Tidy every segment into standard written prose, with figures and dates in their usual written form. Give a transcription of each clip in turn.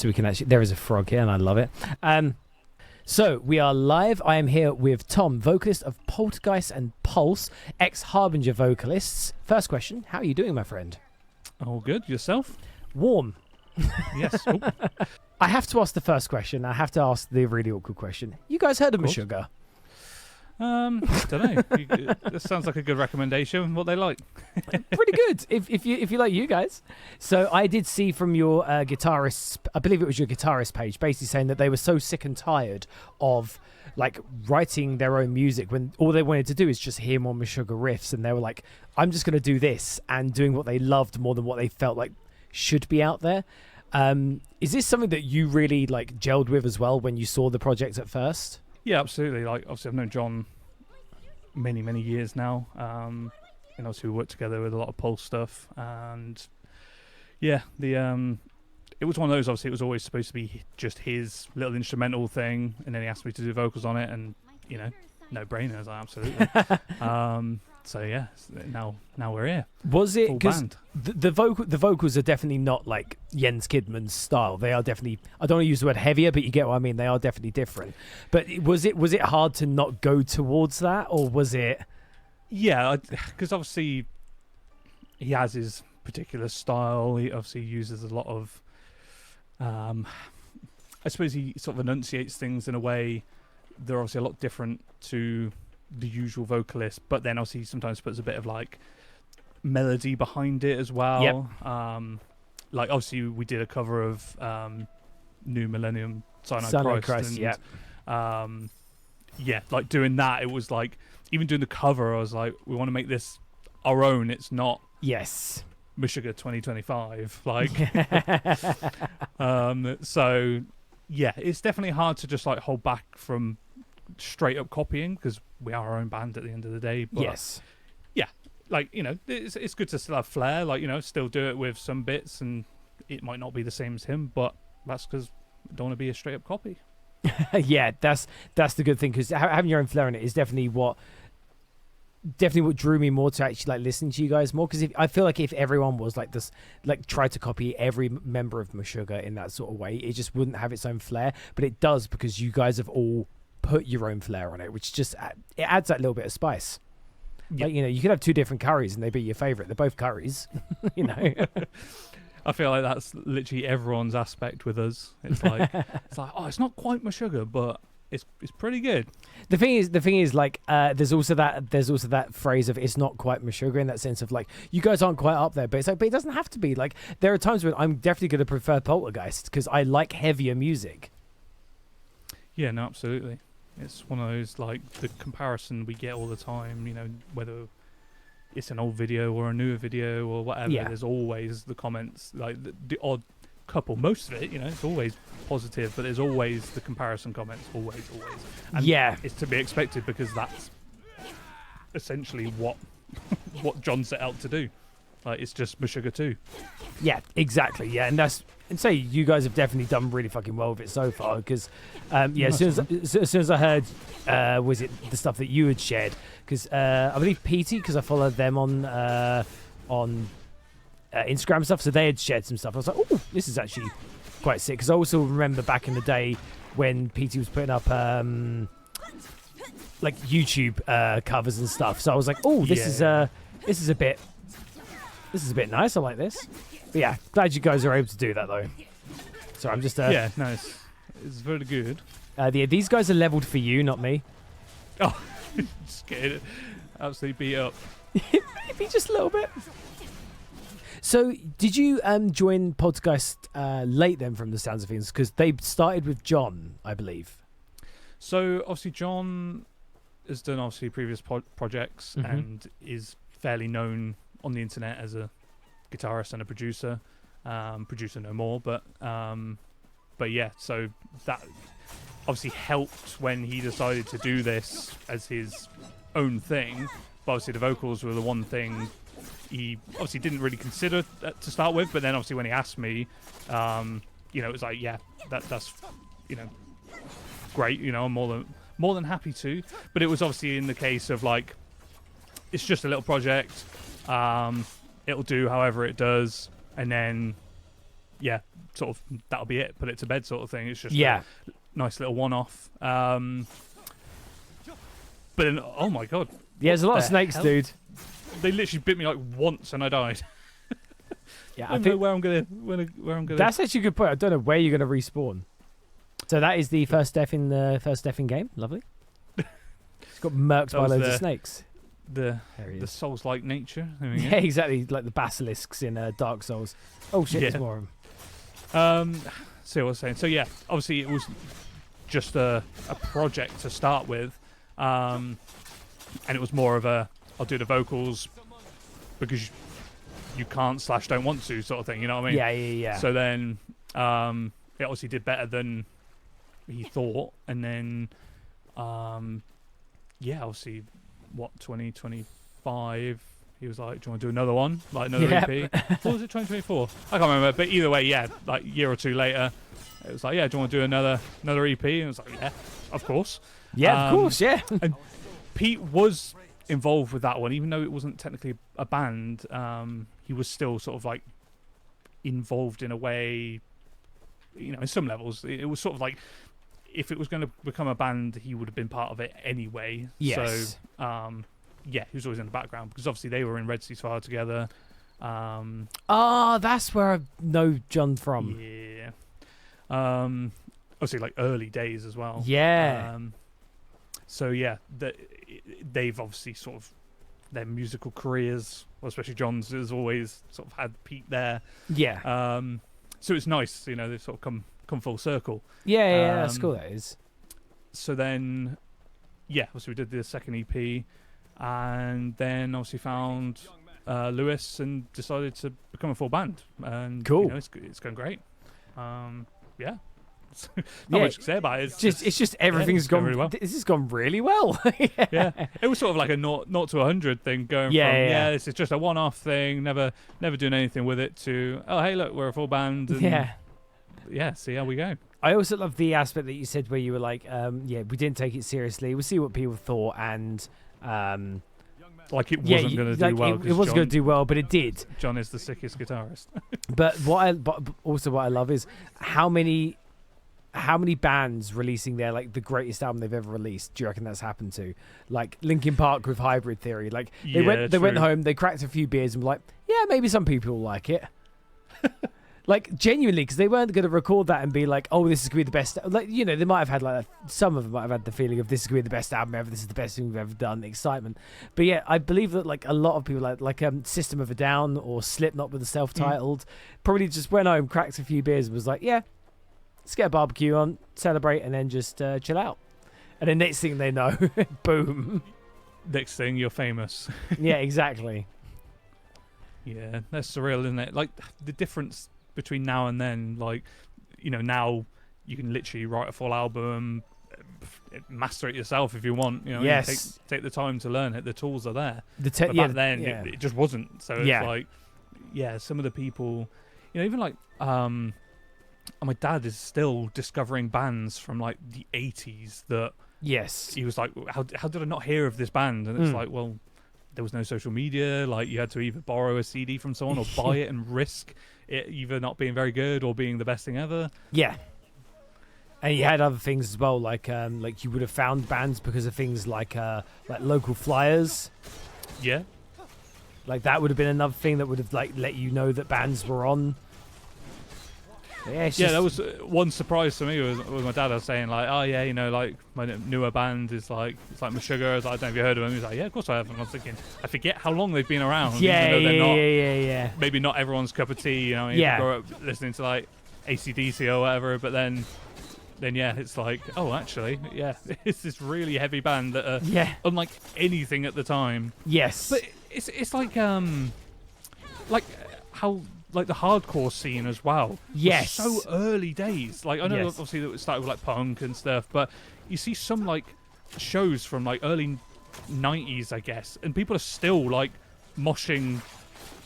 so we can actually. There is a frog here, and I love it. So we are live. I am here with Thom, vocalist of Poltergeist and Pulse, ex-Harbinger vocalists. First question: how are you doing, my friend? All good. Yourself? Warm. Yes. Oh. I have to ask the first question. I have to ask the really awkward question. You guys heard of Meshuggah? Don't know. This sounds like a good recommendation. What they like? Pretty good, if you like you guys. So I did see from your guitarist, I believe it was your guitarist page, basically saying that they were so sick and tired of like writing their own music when all they wanted to do is just hear more Meshuggah riffs, and they were like, I'm just going to do this, and doing what they loved more than what they felt like should be out there. Is this something that you really like gelled with as well when you saw the project at first? Yeah, absolutely. Like, obviously, I've known John many years now. And obviously, we worked together with a lot of Pulse stuff. And yeah, it was one of those. Obviously, it was always supposed to be just his little instrumental thing, and then he asked me to do vocals on it, and no brainers. Absolutely. So yeah, now we're here. Was it because the vocals are definitely not like Jens Kidman's style? They are definitely. I don't want to use the word heavier, but you get what I mean. They are definitely different. But was it hard to not go towards that, or was it? Yeah, because obviously he has his particular style. He obviously uses a lot of. I suppose he sort of enunciates things in a way. They're obviously a lot different to the usual vocalist, but then obviously he sometimes puts a bit of like melody behind it as well. Yep. Like obviously we did a cover of New Millennium Cyanide Christ, and, yeah, like doing that, it was like even doing the cover, I was like, we want to make this our own. It's not yes Meshuggah 2025 like so yeah, it's definitely hard to just like hold back from straight up copying, because we are our own band at the end of the day. But yes, yeah, like it's good to still have flair, like still do it with some bits, and it might not be the same as him, but that's because I don't want to be a straight up copy. Yeah, that's the good thing, because having your own flair in it is definitely what drew me more to actually like listening to you guys more, because I feel like if everyone was like this, like tried to copy every member of Meshuggah in that sort of way, it just wouldn't have its own flair. But it does, because you guys have all put your own flair on it, which just it adds that little bit of spice. Yep. Like you could have two different curries and they be your favorite. They're both curries. I feel like that's literally everyone's aspect with us. It's like oh, it's not quite Meshuggah, but it's pretty good. The thing is like there's also that phrase of it's not quite Meshuggah, in that sense of like you guys aren't quite up there, but it's like, but it doesn't have to be. Like there are times when I'm definitely going to prefer Poltergeist because I like heavier music. Yeah, no, absolutely. It's one of those, like, the comparison we get all the time, whether it's an old video or a newer video or whatever, There's always the comments, like, the odd couple. Most of it, it's always positive, but there's always the comparison comments, always. And it's to be expected, because that's essentially what John set out to do. Like, it's just Meshuggah 2. Yeah, exactly. Yeah, and say you guys have definitely done really fucking well with it so far, because as soon as I heard was it the stuff that you had shared, because I believe PT, because I followed them on Instagram and stuff, so they had shared some stuff. I was like, oh, this is actually quite sick, because I also remember back in the day when PT was putting up like YouTube covers and stuff, so I was like, oh, this is a bit nice. I like this. But yeah, glad you guys are able to do that though. So I'm just nice. It's very good. These guys are leveled for you, not me. Oh, just getting absolutely beat up. Maybe just a little bit. So did you join Poltergeist late then, from the sounds of things, because they started with John, I believe? So obviously John has done obviously previous projects and is fairly known on the internet as a guitarist and a producer no more, but yeah, so that obviously helped when he decided to do this as his own thing. But obviously the vocals were the one thing he obviously didn't really consider to start with, but then obviously when he asked me, it was like, yeah, that's great, I'm more than happy to. But it was obviously in the case of like, it's just a little project, it'll do however it does, and then yeah, sort of that'll be it. Put it to bed, sort of thing. It's just Yeah. a nice little one-off. But then, oh my god, Yeah, there's a lot of the snakes, hell? dude. they literally bit me like once and I died. Yeah, I don't know where I'm gonna. That's actually a good point. I don't know where you're gonna respawn. So that is the first death in the game. Lovely. It's got murked That by was loads of snakes. The There he the is. Souls-like nature. There we go. Yeah, exactly. Like the basilisks in Dark Souls. Oh shit, there's Yeah. more of them. See what I was saying. So yeah, obviously it was just a project to start with, and it was more of a I'll do the vocals because you can't / don't want to sort of thing. You know what I mean? Yeah. So then it obviously did better than he thought, and then obviously 2025. He was like, "Do you want to do another one? Like another Yep. EP?" What was it? 2024? I can't remember. But either way, yeah, like a year or two later, it was like, "Yeah, do you want to do another EP?" And it was like, "Yeah, of course." Yeah, of course, yeah. And Pete was involved with that one, even though it wasn't technically a band. He was still sort of like involved in a way, in some levels. It was sort of like if it was going to become a band, he would have been part of it anyway. Yes. So, yeah, he was always in the background because obviously they were in Red Sea Fire together. That's where I know John from. Yeah. Obviously, like early days as well. Yeah. So yeah, they've obviously sort of their musical careers, well, especially John's, has always sort of had Pete there. Yeah. So it's nice, they've sort of come full circle. Yeah, that's cool. That is. So then, yeah, so we did the second EP, and then obviously found Lewis and decided to become a full band. And Cool. It's going great. Yeah. Not much to say about it. It's just everything's gone really well. This has gone really well. Yeah, it was sort of like a 0 to 100 thing going from this is just a one-off thing, never doing anything with it, to hey look, we're a full band. And yeah, see how we go. I also love the aspect that you said where you were like, we didn't take it seriously. We'll see what people thought, and like it wasn't going to do well. It wasn't going to do well, but it did. John is the sickest guitarist. But also what I love is how many bands releasing their the greatest album they've ever released do you reckon that's happened to? Like Linkin Park with Hybrid Theory. Like they went home, they cracked a few beers and were like, yeah, maybe some people will like it. Like genuinely, because they weren't going to record that and be like, oh, this is going to be the best. Like, they might have had some of them might have had the feeling of this is going to be the best album ever, this is the best thing we've ever done, the excitement. But yeah, I believe that a lot of people like System of a Down or Slipknot with the self-titled probably just went home, cracked a few beers and was like, yeah, let's get a barbecue on, celebrate, and then just chill out. And then next thing they know, boom. Next thing, you're famous. Yeah, exactly. Yeah, that's surreal, isn't it? Like, the difference between now and then, now you can literally write a full album, master it yourself if you want. Yes. Take the time to learn it. The tools are there. But Back then, it just wasn't. So it's some of the people, even my dad is still discovering bands from the 80s that he was like, how did I not hear of this band? And it's like, well, there was no social media. You had to either borrow a CD from someone or buy it and risk it either not being very good or being the best thing ever. Yeah. And you had other things as well, like you would have found bands because of things like local flyers. Yeah. Like that would have been another thing that would have let you know that bands were on. Yeah, that was one surprise to me was my dad. I was saying my newer band is it's like Meshuggah. I was like, I don't know if you heard of them. He's like, yeah, of course I have. And I was thinking, I forget how long they've been around. Yeah. Maybe not everyone's cup of tea. You grow up listening to AC/DC or whatever, but then it's like, oh, actually, yeah, it's this really heavy band that are unlike anything at the time. Yes, but it's like how. The hardcore scene as well. Yes. So early days. I know obviously that it started with punk and stuff, but you see some shows from early 90s, I guess, and people are still moshing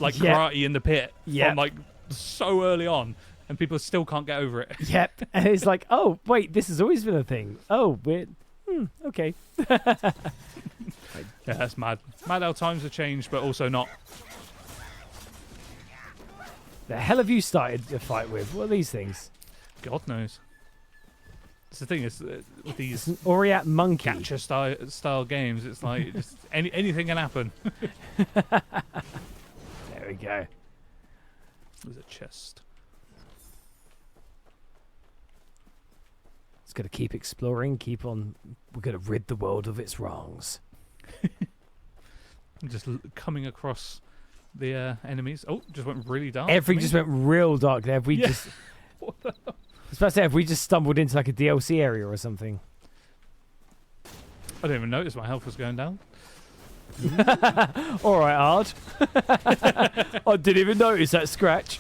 karate in the pit from so early on, and people still can't get over it. Yep. And it's like, oh, wait, this has always been a thing. Oh, weird. Okay. Yeah, that's mad. Mad how times have changed, but also not. The hell have you started a fight with? What are these things? God knows. It's the thing is with these It's an Oriat monkey. gacha style games, it's like just anything can happen. There we go. There's a chest. It's got to keep exploring, keep on. We're going to rid the world of its wrongs. I'm just coming across the enemies. Oh, just went really dark. Everything just went real dark there. We just. What the hell? I was about to say, if we just stumbled into like a DLC area or something. I didn't even notice my health was going down. All right, Ard. I didn't even notice that scratch.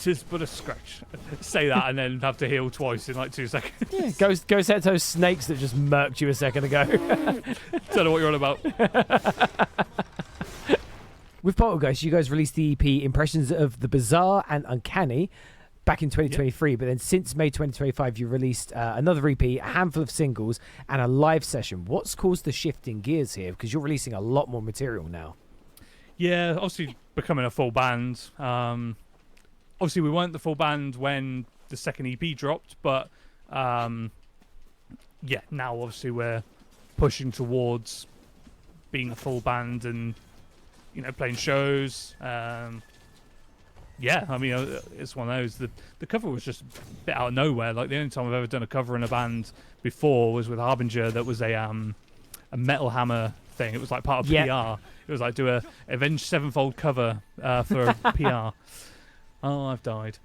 Just but a scratch. Say that and then have to heal twice in like 2 seconds. Yeah, go set those snakes that just murked you a second ago. Don't know what you're on about. With Poltergeist, you guys released the EP Impressions of the Bizarre and Uncanny back in 2023, but then since May 2025, you released another EP, a handful of singles, and a live session. What's caused the shift in gears here? Because you're releasing a lot more material now. Yeah, obviously becoming a full band. Obviously, we weren't the full band when the second EP dropped, but yeah, now obviously we're pushing towards being a full band and playing shows. Yeah, I mean, it's one of those. The cover was just a bit out of nowhere. Like the only time I've ever done a cover in a band before was with Harbinger. That was a Metal Hammer thing. It was like part of PR. It was like do a Avenged Sevenfold cover for PR. Oh, I've died.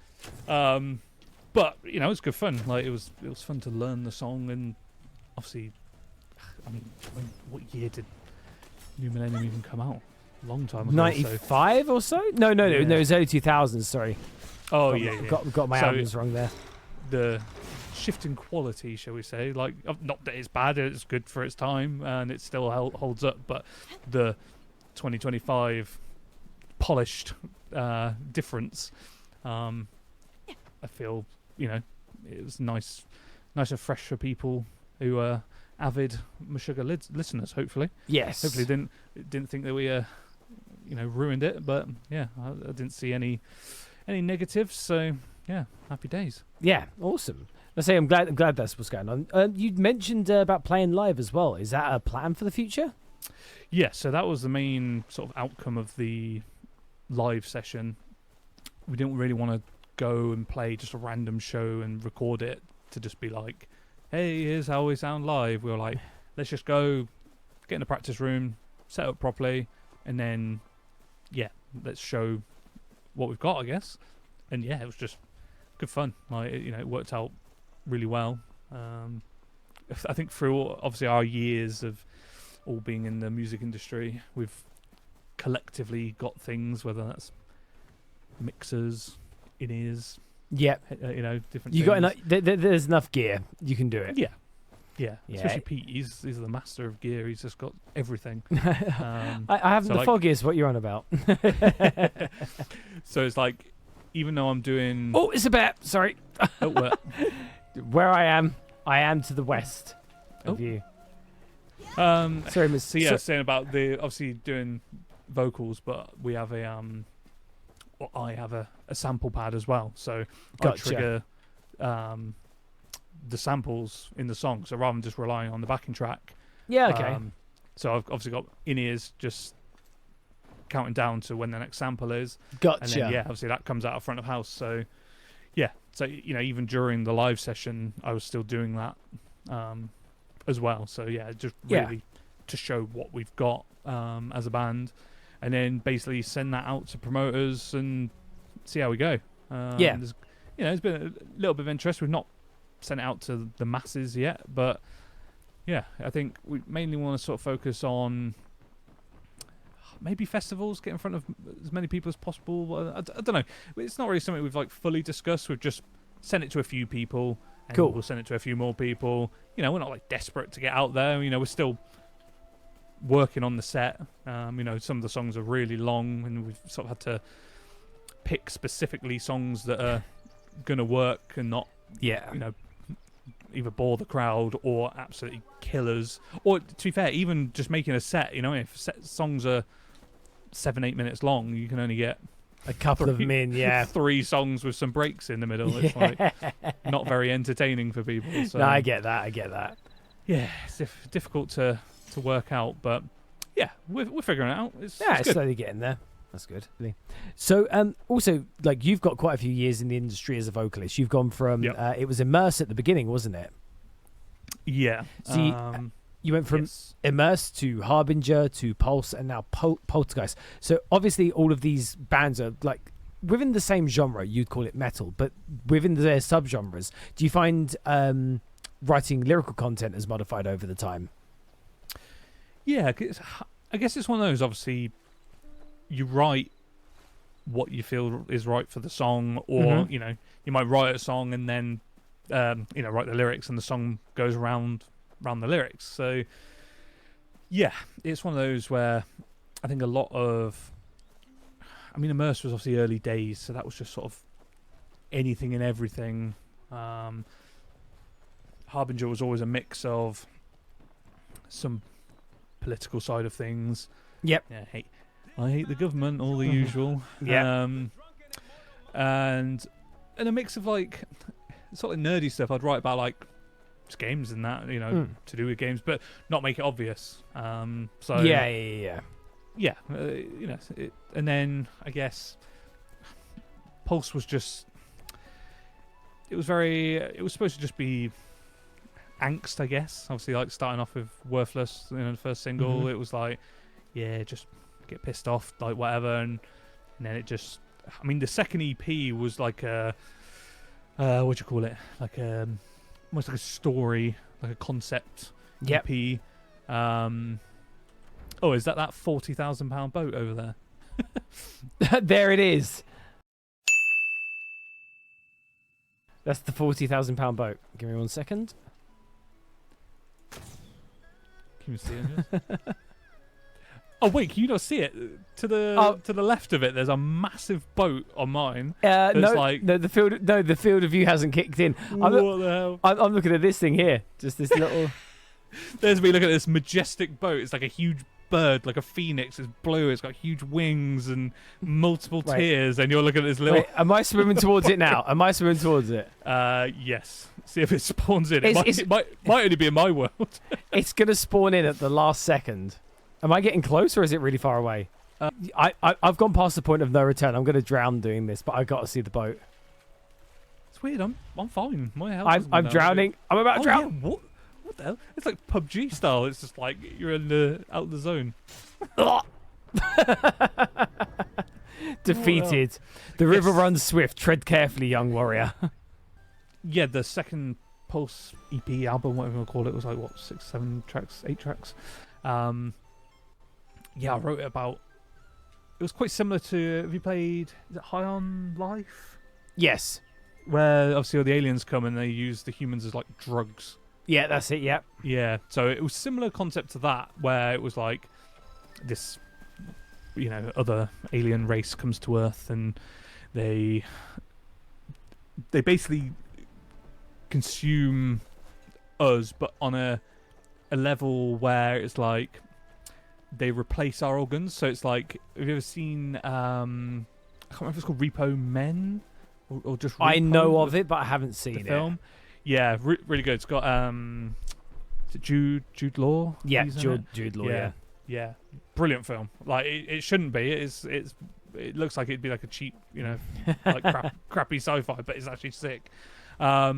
But it's good fun. Like it was fun to learn the song, and obviously, I mean, what year did New Millennium even come out? Long time ago. 95 or so? No, it was early 2000s. Sorry. Oh Got my albums wrong there. The shift in quality, shall we say? Like, not that it's bad. It's good for its time, and it still holds up. But the 2025 polished difference, I feel it was nice and fresh for people who are avid Meshuggah listeners. Hopefully, yes. Hopefully didn't think that we ruined it, but yeah, I didn't see any negatives. So yeah, happy days. Yeah, awesome. I say I'm glad that's what's going on. You mentioned about playing live as well. Is that a plan for the future? Yeah, so that was the main sort of outcome of the live session. We didn't really want to go and play just a random show and record it to just be like, hey, here's how we sound live. We were like, let's just go get in the practice room, set up properly, and then let's show what we've got, I guess. And yeah, it was just good fun. Like it worked out really well. I think through obviously our years of all being in the music industry, we've collectively got things, whether that's mixers, in-ears, different. You got enough. There's enough gear. You can do it. Yeah. Especially Pete. He's the master of gear. He's just got everything. I haven't the foggiest what you're on about. So it's like, even though I'm doing. Oh, it's a bet. Sorry. Oh, what? Where I am to the west of you. Sorry, Miss. So yeah, saying about the obviously doing vocals, but we have I have a sample pad as well, so Gotcha. I trigger the samples in the song. So rather than just relying on the backing track, okay. So I've obviously got in-ears just counting down to when the next sample is. Gotcha. And then, obviously that comes out of front of house. So yeah, so even during the live session, I was still doing that as well. So yeah, just really to show what we've got as a band, and then basically send that out to promoters and see how we go. There's been a little bit of interest. We've not sent it out to the masses yet, but yeah, I think we mainly want to sort of focus on maybe festivals, get in front of as many people as possible. I don't know. It's not really something we've like fully discussed. We've just sent it to a few people, and cool. We'll send it to a few more people. We're not like desperate to get out there. We're still working on the set. Some of the songs are really long, and we've sort of had to pick specifically songs that are gonna work and not either bore the crowd or absolutely killers. Or to be fair, even just making a set, if songs are 7-8 minutes long, you can only get A couple of them in, yeah. 3 songs with some breaks in the middle. It's like not very entertaining for people. So. No, I get that. Yeah, it's difficult to work out, but yeah, we're figuring it out. It's It's good. slowly getting there. That's good. So, also, like, you've got quite a few years in the industry as a vocalist. You've gone from it was Immerse at the beginning, wasn't it? Yeah. So you went from Immerse to Harbinger to Pulse and now Poltergeist. So obviously all of these bands are like within the same genre. You'd call it metal, but within their subgenres, do you find writing lyrical content has modified over the time? Yeah, I guess it's one of those. Obviously, you write what you feel is right for the song, or you might write a song and then write the lyrics, and the song goes around the lyrics. So yeah, it's one of those where I think a lot of, Immerse was obviously early days, so that was just sort of anything and everything. Harbinger was always a mix of some political side of things. Yep. Yeah, I hate the government, all the usual. Yeah. And a mix of like sort of nerdy stuff. I'd write about like just games and that, to do with games, but not make it obvious. So yeah. And then I guess Pulse was just. It was supposed to just be angst, I guess. Obviously, like starting off with Worthless, the first single, it was like, yeah, just get pissed off, like whatever, and then it just. The second EP was like a, what do you call it? Like almost like a story, like a concept EP. Is that £40,000 boat over there? There it is. That's the £40,000 boat. Give me 1 second. Can you see it? Oh wait, can you not see it? To the left of it, there's a massive boat on mine. The field of view hasn't kicked in. What the hell? I'm looking at this thing here. Just this little. There's me looking at this majestic boat. It's like a huge bird, like a phoenix. It's blue. It's got huge wings and multiple tiers. And you're looking at this little. Wait, am I swimming towards it now? Am I swimming towards it? Yes. See if it spawns in. It might only be in my world. It's gonna spawn in at the last second. Am I getting close or is it really far away? I've gone past the point of no return. I'm going to drown doing this, but I got to see the boat. It's weird. I'm fine. My health. I'm drowning. I'm about to drown. Yeah, what the hell? It's like PUBG style. It's just like you're out of the zone. Defeated. The river runs swift. Tread carefully, young warrior. Yeah, the second Pulse EP album, whatever you want to call it, was like 6, 7 tracks, 8 tracks. Yeah, I wrote it about. It was quite similar to. Have you played? Is it High on Life? Yes. Where obviously all the aliens come and they use the humans as like drugs. Yeah, that's it. Yeah. Yeah. So it was similar concept to that, where it was like this, other alien race comes to Earth and they basically consume us, but on a level where it's like they replace our organs. So it's like, have you ever seen I can't remember if it's called Repo Men or just Repo, I know of it, but I haven't seen the film. Yeah, really good. It's got is it Jude Law? Yeah, Jude Law. Yeah, brilliant film. Like it shouldn't be. It looks like it'd be like a cheap, like crappy sci-fi, but it's actually sick. But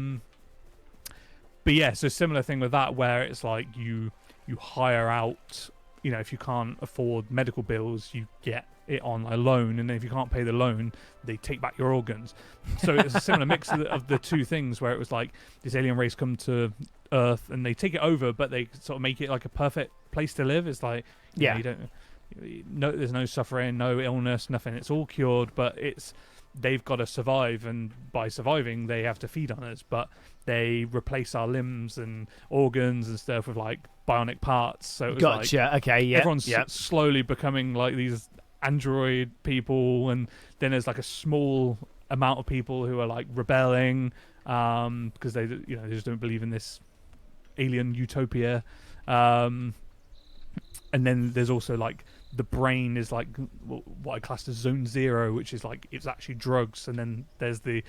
yeah, so similar thing with that, where it's like you hire out, if you can't afford medical bills, you get it on a loan, and then if you can't pay the loan, they take back your organs. So it's a similar mix of the two things, where it was like this alien race come to Earth and they take it over, but they sort of make it like a perfect place to live. It's like, there's no suffering, no illness, nothing. It's all cured, but they've got to survive, and by surviving they have to feed on us, but they replace our limbs and organs and stuff with like bionic parts. So it was gotcha. Okay, yeah. Everyone's slowly becoming like these android people, and then there's like a small amount of people who are like rebelling because they just don't believe in this alien utopia, and then there's also like the brain is like what I classed as zone 0, which is like it's actually drugs, and then there's the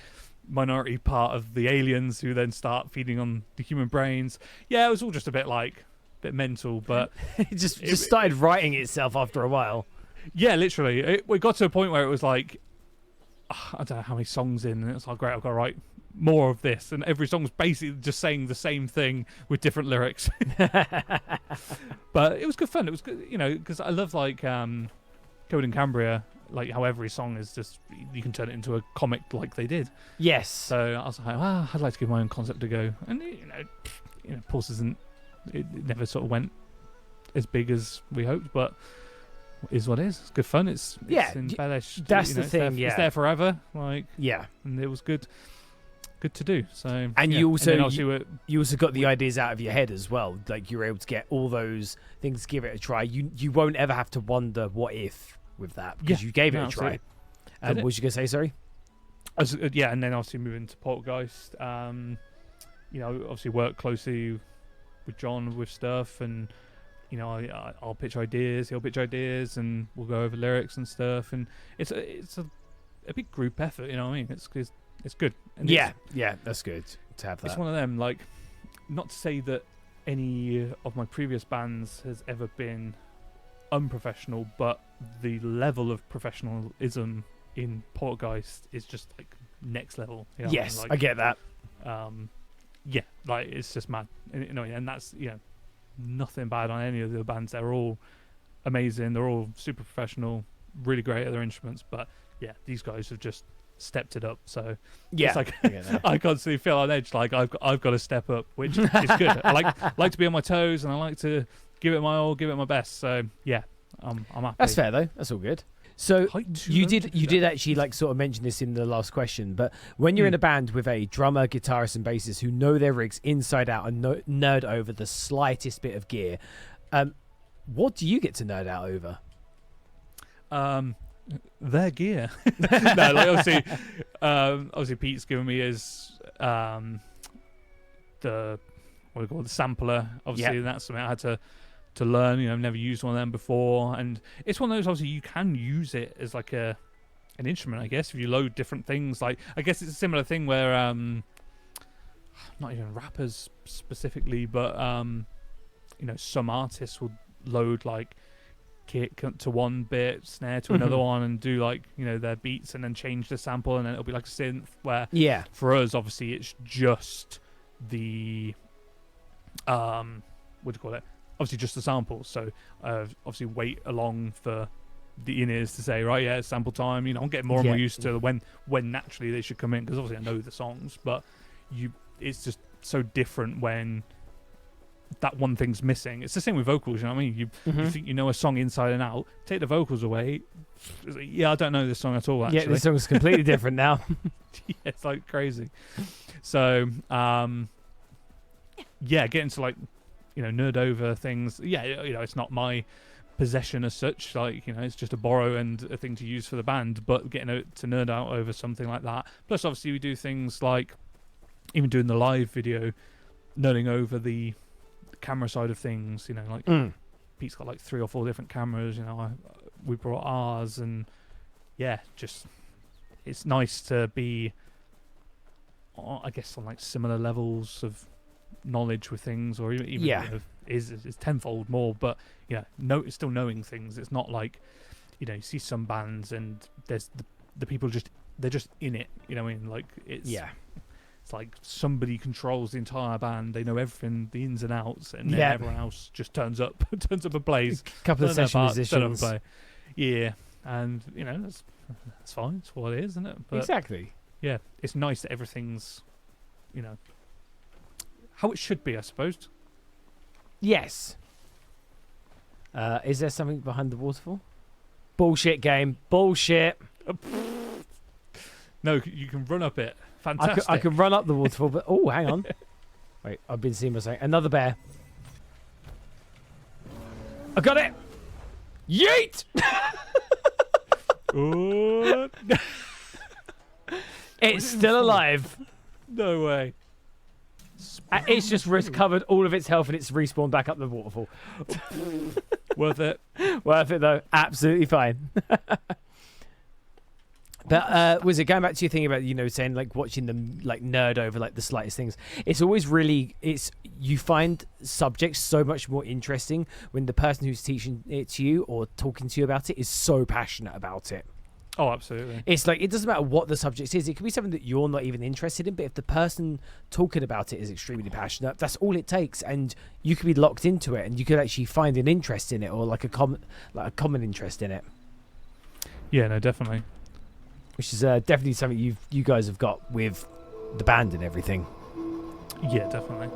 minority part of the aliens who then start feeding on the human brains. Yeah, it was all just a bit mental, but it just started writing itself after a while. Yeah, literally. We got to a point where it was like, I don't know how many songs in, and it's like, great, I've got to write more of this, and every song's basically just saying the same thing with different lyrics. But it was good fun. It was good, because I love like Code in Cambria, like how every song is just, you can turn it into a comic like they did. Yes. So I was like, well, I'd like to give my own concept a go, and Pulse it never sort of went as big as we hoped, but is what it is. It's good fun. It's embellished. That's the thing. It's there forever. Like, yeah, and it was good to do. So, and you also and you also got the ideas out of your head as well. Like, you were able to get all those things, give it a try. You won't ever have to wonder what if with that, because you gave it a try. What was you gonna say? Sorry. And then obviously moving to Poltergeist. Obviously work closely with John with stuff, and I'll pitch ideas, he'll pitch ideas, and we'll go over lyrics and stuff. And it's a big group effort. You know what I mean? It's good. And yeah, that's good to have that. It's one of them. Like, not to say that any of my previous bands has ever been unprofessional, but the level of professionalism in Poltergeist is just like next level. Yes, like, I get that. Yeah, like it's just mad. And that's nothing bad on any of the bands. They're all amazing. They're all super professional, really great at their instruments. But yeah, these guys have just stepped it up. So yeah, it's like I constantly feel on edge. Like I've got to step up, which is good. I like to be on my toes, and I like to give it my all, give it my best. So yeah, I'm happy. That's fair though. That's all good. So you did actually like sort of mention this in the last question, but when you're in a band with a drummer, guitarist, and bassist who know their rigs inside out and nerd over the slightest bit of gear, what do you get to nerd out over? Their gear. No, like obviously Pete's given me his the sampler. Obviously, that's something I had to learn. I've never used one of them before, and it's one of those, obviously you can use it as like an instrument, I guess, if you load different things. Like, I guess it's a similar thing where not even rappers specifically, but some artists will load like kick to one bit, snare to another one, and do like their beats, and then change the sample, and then it'll be like a synth. Where for us, obviously, it's just the what do you call it? Obviously just the samples. So obviously wait along for the in-ears to say, right, yeah, it's sample time. I'm getting more and more used to when naturally they should come in, because obviously I know the songs, but it's just so different when that one thing's missing. It's the same with vocals, you know what I mean? You think you know a song inside and out, take the vocals away, it's like, I don't know this song at all, actually. Yeah, this song's completely different now. Yeah, it's like crazy. So getting to like nerd over things. It's not my possession as such. Like, it's just a borrow and a thing to use for the band. But getting to nerd out over something like that. Plus, obviously, we do things like even doing the live video, nerding over the camera side of things. Pete's got like 3 or 4 different cameras. We brought ours, and just it's nice to be, I guess, on like similar levels of knowledge with things, or even is tenfold more, but it's still knowing things. It's not like you see some bands and there's the people they're just in it, like it's like somebody controls the entire band, they know everything, the ins and outs, and then everyone else just turns up and plays a couple of session musicians. And that's fine, it's what it is, isn't it? But exactly. It's nice that everything's how it should be, I suppose. Yes. Is there something behind the waterfall? Bullshit game. Bullshit. No, you can run up it. Fantastic. I can run up the waterfall, but hang on. Wait, I've been seeing something. Another bear. I got it. Yeet. It's still alive. No way. It's just recovered all of its health, and it's respawned back up the waterfall. Worth it. Worth it though. Absolutely fine. But was it going back to your thing about saying like watching them like nerd over like the slightest things? It's always you find subjects so much more interesting when the person who's teaching it to you or talking to you about it is so passionate about it. Oh, absolutely. It's like, it doesn't matter what the subject is. It could be something that you're not even interested in, but if the person talking about it is extremely passionate, that's all it takes, and you could be locked into it, and you could actually find an interest in it, or like a common interest in it. Yeah, no, definitely. Which is definitely something you guys have got with the band and everything. Yeah, definitely.